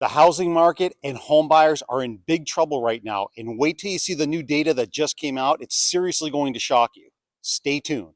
The housing market and home buyers are in big trouble right now, and wait till you see the new data that just came out. It's seriously going to shock you. Stay tuned.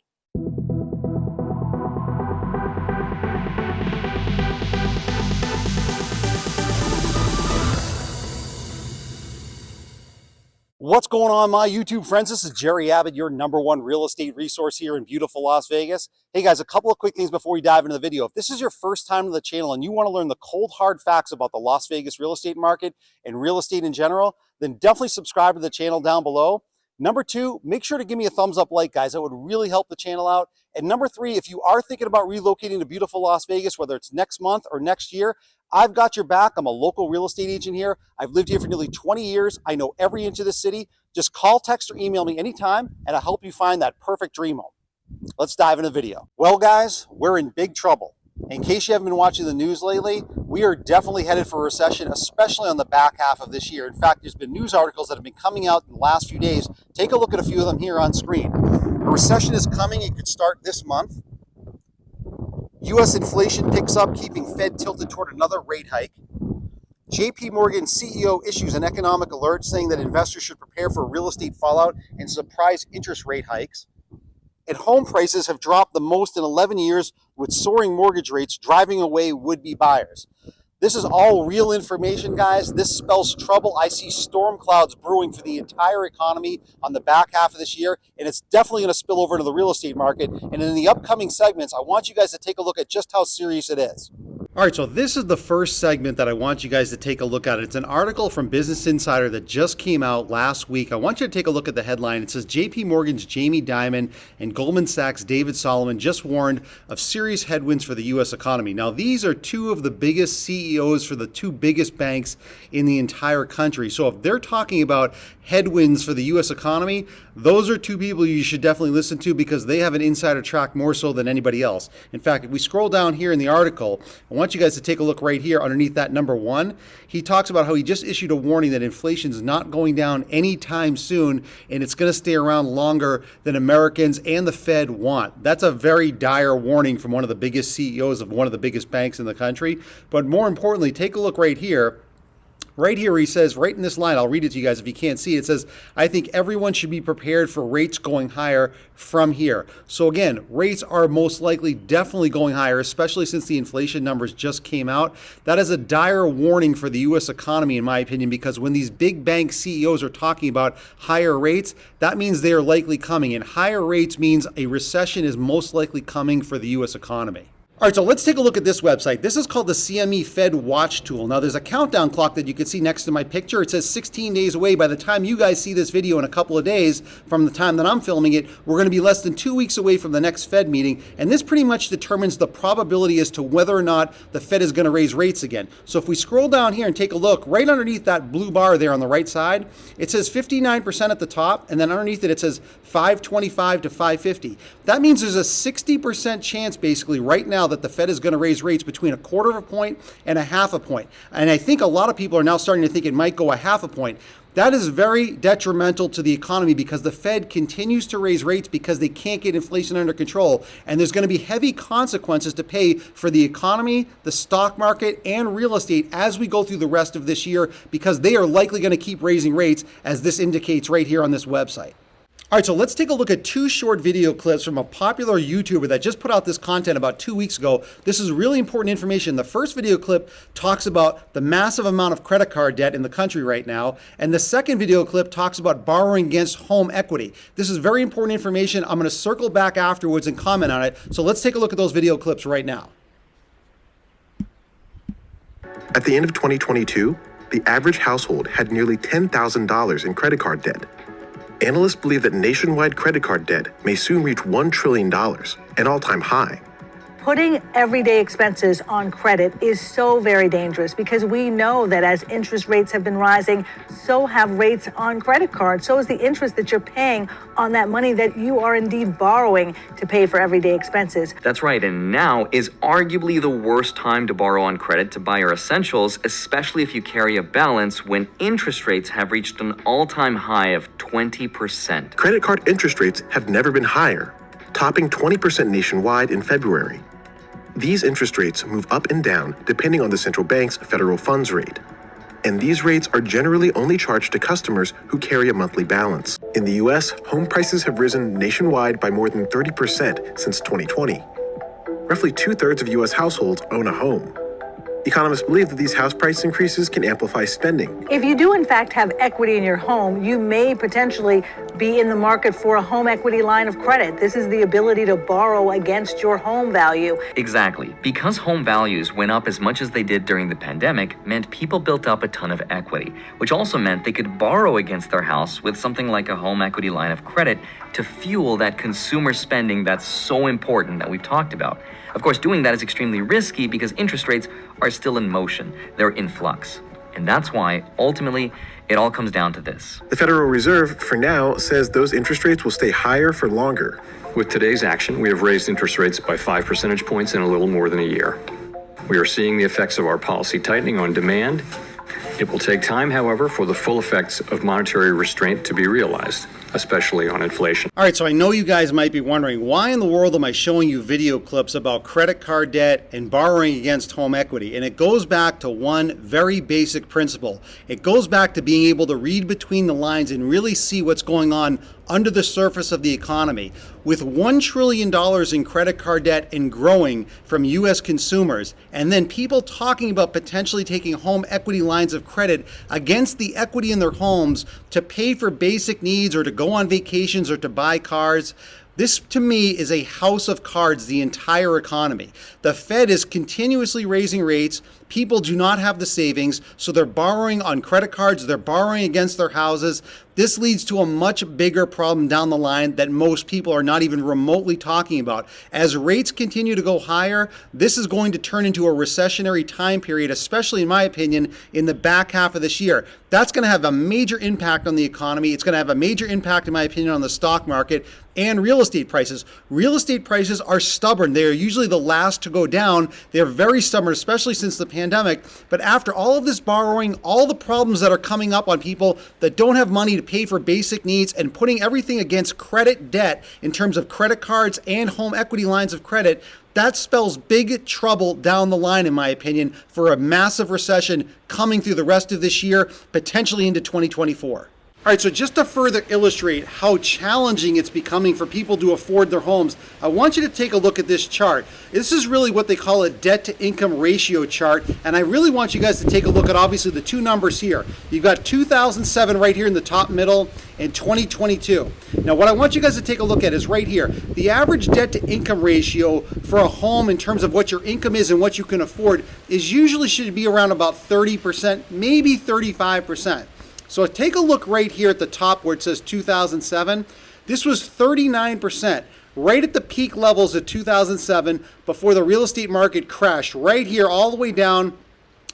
What's going on, my YouTube friends? This is Jerry Abbott, your #1 real estate resource here in beautiful Las Vegas. Hey guys, a couple of quick things before we dive into the video. If this is your first time to the channel and you want to learn the cold hard facts about the Las Vegas real estate market and real estate in general, then definitely subscribe to the channel down below. Number 2, make sure to give me a thumbs up like, guys. That would really help the channel out. And number 3, if you are thinking about relocating to beautiful Las Vegas, whether it's next month or next year, I've got your back. I'm a local real estate agent here. I've lived here for nearly 20 years. I know every inch of the city. Just call, text, or email me anytime, and I'll help you find that perfect dream home. Let's dive into the video. Well, guys, we're in big trouble. In case you haven't been watching the news lately, we are definitely headed for a recession, especially on the back half of this year. In fact, there's been news articles that have been coming out in the last few days. Take a look at a few of them here on screen. A recession is coming. It could start this month. U.S. inflation picks up, keeping Fed tilted toward another rate hike. JP Morgan CEO issues an economic alert saying that investors should prepare for real estate fallout and surprise interest rate hikes. And home prices have dropped the most in 11 years, with soaring mortgage rates driving away would-be buyers. This is all real information, guys. This spells trouble. I see storm clouds brewing for the entire economy on the back half of this year, and it's definitely going to spill over into the real estate market. And in the upcoming segments, I want you guys to take a look at just how serious it is. All right, so this is the first segment that I want you guys to take a look at. It's an article from Business Insider that just came out last week. I want you to take a look at the headline. It says JP Morgan's Jamie Dimon and Goldman Sachs' David Solomon just warned of serious headwinds for the U.S. economy. Now, these are two of the biggest CEOs for the two biggest banks in the entire country. So if they're talking about headwinds for the U.S. economy, those are two people you should definitely listen to because they have an insider track more so than anybody else. In fact, if we scroll down here in the article, I want you guys to take a look right here underneath that #1. He talks about how he just issued a warning that inflation is not going down anytime soon, and it's going to stay around longer than Americans and the Fed want. That's a very dire warning from one of the biggest CEOs of one of the biggest banks in the country. But more importantly, take a look right here. Right here, he says, right in this line, I'll read it to you guys if you can't see it. It says, I think everyone should be prepared for rates going higher from here. So again, rates are most likely definitely going higher, especially since the inflation numbers just came out. That is a dire warning for the U.S. economy, in my opinion, because when these big bank CEOs are talking about higher rates, that means they are likely coming. And higher rates means a recession is most likely coming for the U.S. economy. All right, so let's take a look at this website. This is called the CME Fed Watch Tool. Now, there's a countdown clock that you can see next to my picture. It says 16 days away. By the time you guys see this video in a couple of days from the time that I'm filming it, we're going to be less than 2 weeks away from the next Fed meeting. And this pretty much determines the probability as to whether or not the Fed is going to raise rates again. So if we scroll down here and take a look, right underneath that blue bar there on the right side, it says 59% at the top, and then underneath it, it says 525 to 550. That means there's a 60% chance basically right now that the Fed is going to raise rates between 1/4 point and 1/2 point. And I think a lot of people are now starting to think it might go 1/2 point. That is very detrimental to the economy because the Fed continues to raise rates because they can't get inflation under control. And there's going to be heavy consequences to pay for the economy, the stock market, and real estate as we go through the rest of this year because they are likely going to keep raising rates, as this indicates right here on this website. All right, so let's take a look at 2 short video clips from a popular YouTuber that just put out this content about 2 weeks ago. This is really important information. The first video clip talks about the massive amount of credit card debt in the country right now, and the second video clip talks about borrowing against home equity. This is very important information. I'm going to circle back afterwards and comment on it. So let's take a look at those video clips right now. At the end of 2022, the average household had nearly $10,000 in credit card debt. Analysts believe that nationwide credit card debt may soon reach $1 trillion, an all-time high. Putting everyday expenses on credit is so very dangerous because we know that as interest rates have been rising, so have rates on credit cards. So is the interest that you're paying on that money that you are indeed borrowing to pay for everyday expenses. That's right, and now is arguably the worst time to borrow on credit to buy your essentials, especially if you carry a balance when interest rates have reached an all-time high of 20%. Credit card interest rates have never been higher, topping 20% nationwide in February. These interest rates move up and down depending on the central bank's federal funds rate. And these rates are generally only charged to customers who carry a monthly balance. In the US, home prices have risen nationwide by more than 30% since 2020. Roughly 2/3 of US households own a home. Economists believe that these house price increases can amplify spending. If you do, in fact, have equity in your home, you may potentially be in the market for a home equity line of credit. This is the ability to borrow against your home value. Exactly. Because home values went up as much as they did during the pandemic meant people built up a ton of equity, which also meant they could borrow against their house with something like a home equity line of credit to fuel that consumer spending that's so important that we've talked about. Of course, doing that is extremely risky because interest rates are still in motion. They're in flux. And that's why, ultimately, it all comes down to this. The Federal Reserve, for now, says those interest rates will stay higher for longer. With today's action, we have raised interest rates by 5 percentage points in a little more than a year. We are seeing the effects of our policy tightening on demand. It will take time, however, for the full effects of monetary restraint to be realized, especially on inflation. All right, so I know you guys might be wondering, why in the world am I showing you video clips about credit card debt and borrowing against home equity? And it goes back to one very basic principle. It goes back to being able to read between the lines and really see what's going on under the surface of the economy. With $1 trillion in credit card debt and growing from U.S. consumers, and then people talking about potentially taking home equity lines of credit against the equity in their homes to pay for basic needs or to go on vacations or to buy cars. This, to me, is a house of cards, the entire economy. The Fed is continuously raising rates. People do not have the savings, so they're borrowing on credit cards, they're borrowing against their houses. This leads to a much bigger problem down the line that most people are not even remotely talking about. As rates continue to go higher, this is going to turn into a recessionary time period, especially in my opinion, in the back half of this year. That's going to have a major impact on the economy. It's going to have a major impact, in my opinion, on the stock market and real estate prices. Real estate prices are stubborn. They are usually the last to go down. They're very stubborn, especially since the pandemic. But after all of this borrowing, all the problems that are coming up on people that don't have money to pay for basic needs and putting everything against credit debt in terms of credit cards and home equity lines of credit, that spells big trouble down the line, in my opinion, for a massive recession coming through the rest of this year, potentially into 2024. All right, so just to further illustrate how challenging it's becoming for people to afford their homes, I want you to take a look at this chart. This is really what they call a debt-to-income ratio chart, and I really want you guys to take a look at, obviously, the two numbers here. You've got 2007 right here in the top middle and 2022. Now, what I want you guys to take a look at is right here. The average debt-to-income ratio for a home in terms of what your income is and what you can afford is usually should be around about 30%, maybe 35%. So take a look right here at the top where it says 2007. This was 39%, right at the peak levels of 2007 before the real estate market crashed. Right here, all the way down.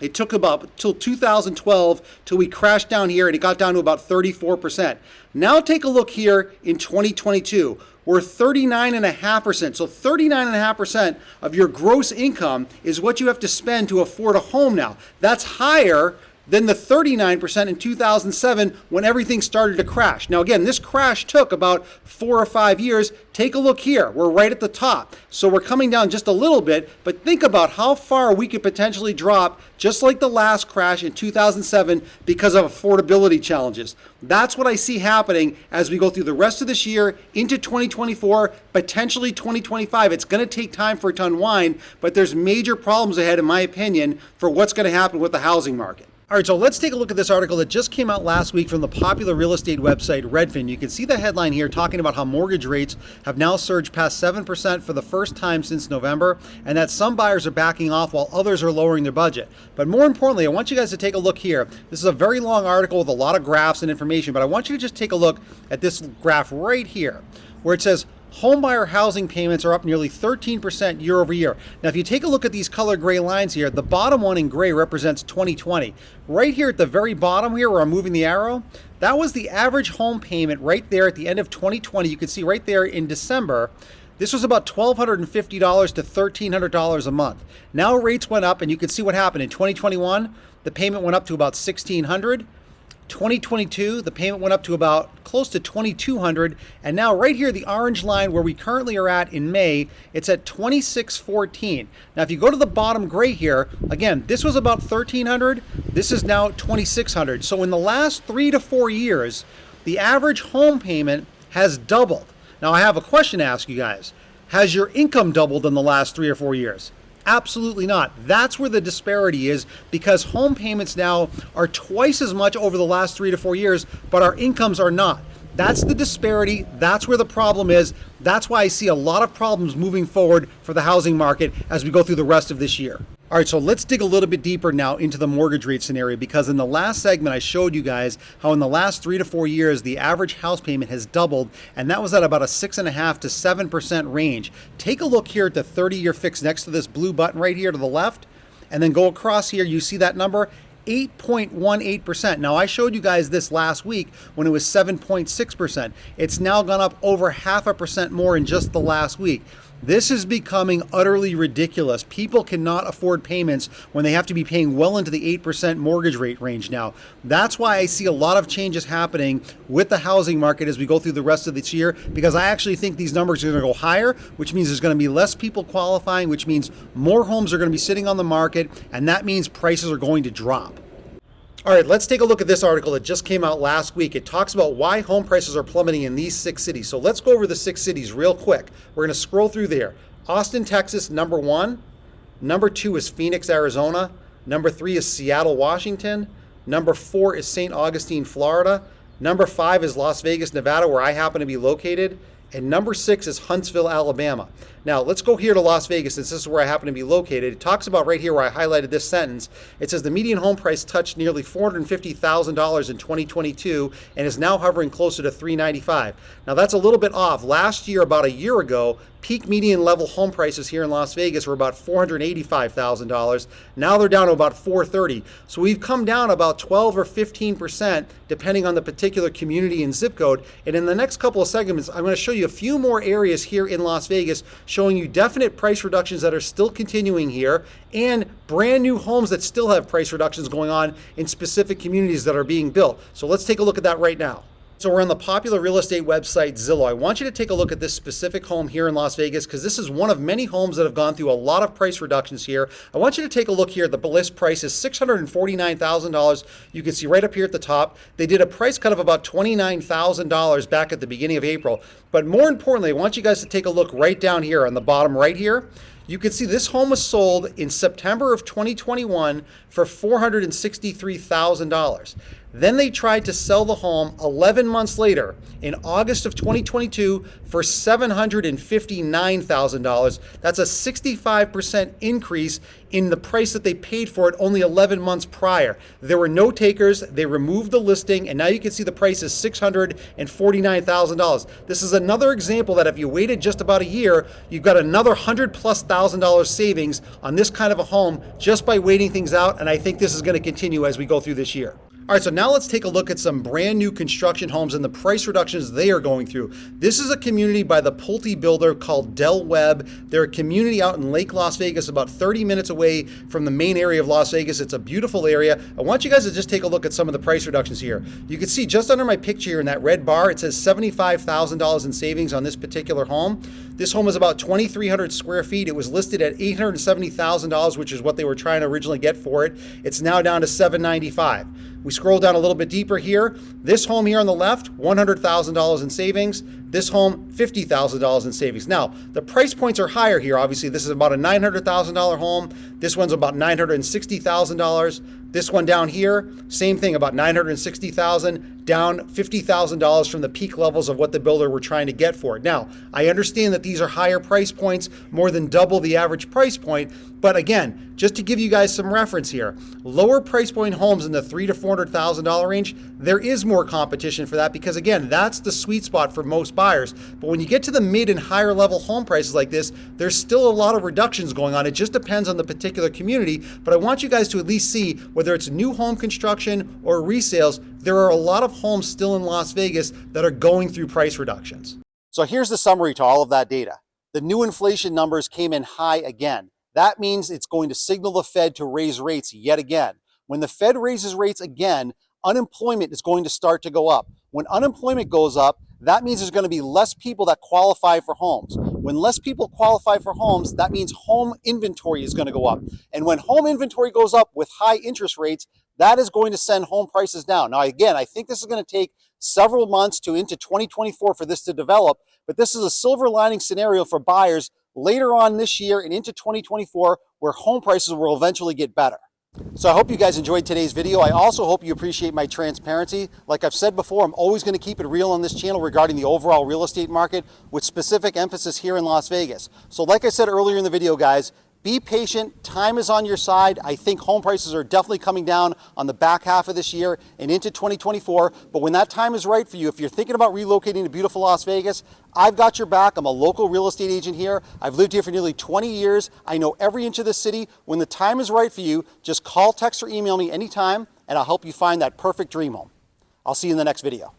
It took about till 2012 till we crashed down here and it got down to about 34%. Now take a look here in 2022. We're 39.5%. So 39.5% of your gross income is what you have to spend to afford a home now. That's higher than the 39% in 2007 when everything started to crash. Now again, this crash took about 4 or 5 years. Take a look here. We're right at the top. So we're coming down just a little bit, but think about how far we could potentially drop, just like the last crash in 2007 because of affordability challenges. That's what I see happening as we go through the rest of this year into 2024, potentially 2025. It's going to take time for it to unwind, but there's major problems ahead, in my opinion, for what's going to happen with the housing market. All right, so let's take a look at this article that just came out last week from the popular real estate website Redfin. You can see the headline here talking about how mortgage rates have now surged past 7% for the first time since November, and that some buyers are backing off while others are lowering their budget. But more importantly, I want you guys to take a look here. This is a very long article with a lot of graphs and information, but I want you to just take a look at this graph right here, where it says homebuyer housing payments are up nearly 13% year over year. Now, if you take a look at these color gray lines here, the bottom one in gray represents 2020. Right here at the very bottom here, where I'm moving the arrow, that was the average home payment right there at the end of 2020. You can see right there in December, this was about $1,250 to $1,300 a month. Now rates went up, and you can see what happened in 2021. The payment went up to about $1,600. 2022, the payment went up to about close to $2,200, and now right here, the orange line where we currently are at in May, it's at $2,614. Now, if you go to the bottom gray here, again, this was about $1,300. This is now $2,600. So in the last 3 to 4 years, the average home payment has doubled. Now, I have a question to ask you guys. Has your income doubled in the last 3 or 4 years? Absolutely not. That's where the disparity is, because home payments now are twice as much over the last 3 to 4 years, but our incomes are not. That's the disparity. That's where the problem is. That's why I see a lot of problems moving forward for the housing market as we go through the rest of this year. All right, so let's dig a little bit deeper now into the mortgage rate scenario, because in the last segment, I showed you guys how in the last 3 to 4 years, the average house payment has doubled, and that was at about a 6.5% to 7% range. Take a look here at the 30-year fix next to this blue button right here to the left, and then go across here. You see that number? 8.18%. Now, I showed you guys this last week when it was 7.6%. It's now gone up over 0.5% more in just the last week. This is becoming utterly ridiculous. People cannot afford payments when they have to be paying well into the 8% mortgage rate range now. That's why I see a lot of changes happening with the housing market as we go through the rest of this year, because I actually think these numbers are going to go higher, which means there's going to be less people qualifying, which means more homes are going to be sitting on the market, and that means prices are going to drop. All right, let's take a look at this article that just came out last week. It talks about why home prices are plummeting in these 6 cities. So let's go over the 6 cities real quick. We're going to scroll through there. Austin, Texas, number 1. Number 2 is Phoenix, Arizona. Number 3 is Seattle, Washington. Number 4 is St. Augustine, Florida. Number 5 is Las Vegas, Nevada, where I happen to be located. And number 6 is Huntsville, Alabama. Now, let's go here to Las Vegas, since this is where I happen to be located. It talks about right here where I highlighted this sentence. It says the median home price touched nearly $450,000 in 2022 and is now hovering closer to $395,000. Now, that's a little bit off. Last year, about a year ago, peak median level home prices here in Las Vegas were about $485,000. Now they're down to about $430,000. So we've come down about 12 or 15%, depending on the particular community and zip code. And in the next couple of segments, I'm going to show you a few more areas here in Las Vegas, showing you definite price reductions that are still continuing here, and brand new homes that still have price reductions going on in specific communities that are being built. So let's take a look at that right now. So we're on the popular real estate website Zillow. I want you to take a look at this specific home here in Las Vegas, because this is one of many homes that have gone through a lot of price reductions here. I want you to take a look here. The list price is $649,000. You can see right up here at the top. They did a price cut of about $29,000 back at the beginning of April. But more importantly, I want you guys to take a look right down here on the bottom right here. You can see this home was sold in September of 2021 for $463,000. Then they tried to sell the home 11 months later in August of 2022 for $759,000. That's a 65% increase in the price that they paid for it only 11 months prior. There were no takers. They removed the listing, and now you can see the price is $649,000. This is another example that if you waited just about a year, you've got another $100,000+ savings on this kind of a home just by waiting things out, and I think this is going to continue as we go through this year. All right, so now let's take a look at some brand new construction homes and the price reductions they are going through. This is a community by the Pulte builder called Del Webb. They're a community out in Lake Las Vegas, about 30 minutes away from the main area of Las Vegas. It's a beautiful area. I want you guys to just take a look at some of the price reductions here. You can see just under my picture here in that red bar, it says $75,000 in savings on this particular home. This home is about 2,300 square feet. It was listed at $870,000, which is what they were trying to originally get for it. It's now down to $795,000. We scroll down a little bit deeper here. This home here on the left, $100,000 in savings. This home, $50,000 in savings. Now, the price points are higher here. Obviously, this is about a $900,000 home. This one's about $960,000. This one down here, same thing, about $960,000, down $50,000 from the peak levels of what the builder were trying to get for it. Now, I understand that these are higher price points, more than double the average price point, but again, just to give you guys some reference here, lower price point homes in the $300,000 to $400,000 range, there is more competition for that, because again, that's the sweet spot for most buyers. But when you get to the mid and higher level home prices like this, there's still a lot of reductions going on. It just depends on the particular community, but I want you guys to at least see, whether it's new home construction or resales, there are a lot of homes still in Las Vegas that are going through price reductions. So here's the summary to all of that data. The new inflation numbers came in high again. That means it's going to signal the Fed to raise rates yet again. When the Fed raises rates again, unemployment is going to start to go up. When unemployment goes up, that means there's going to be less people that qualify for homes. When less people qualify for homes, that means home inventory is going to go up. And when home inventory goes up with high interest rates, that is going to send home prices down. Now, again, I think this is going to take several months to into 2024 for this to develop, but this is a silver lining scenario for buyers later on this year and into 2024 where home prices will eventually get better. So I hope you guys enjoyed today's video. I also hope you appreciate my transparency. Like I've said before, I'm always going to keep it real on this channel regarding the overall real estate market with specific emphasis here in Las Vegas. So like I said earlier in the video, guys, be patient. Time is on your side. I think home prices are definitely coming down on the back half of this year and into 2024. But when that time is right for you, if you're thinking about relocating to beautiful Las Vegas, I've got your back. I'm a local real estate agent here. I've lived here for nearly 20 years. I know every inch of the city. When the time is right for you, just call, text, or email me anytime, and I'll help you find that perfect dream home. I'll see you in the next video.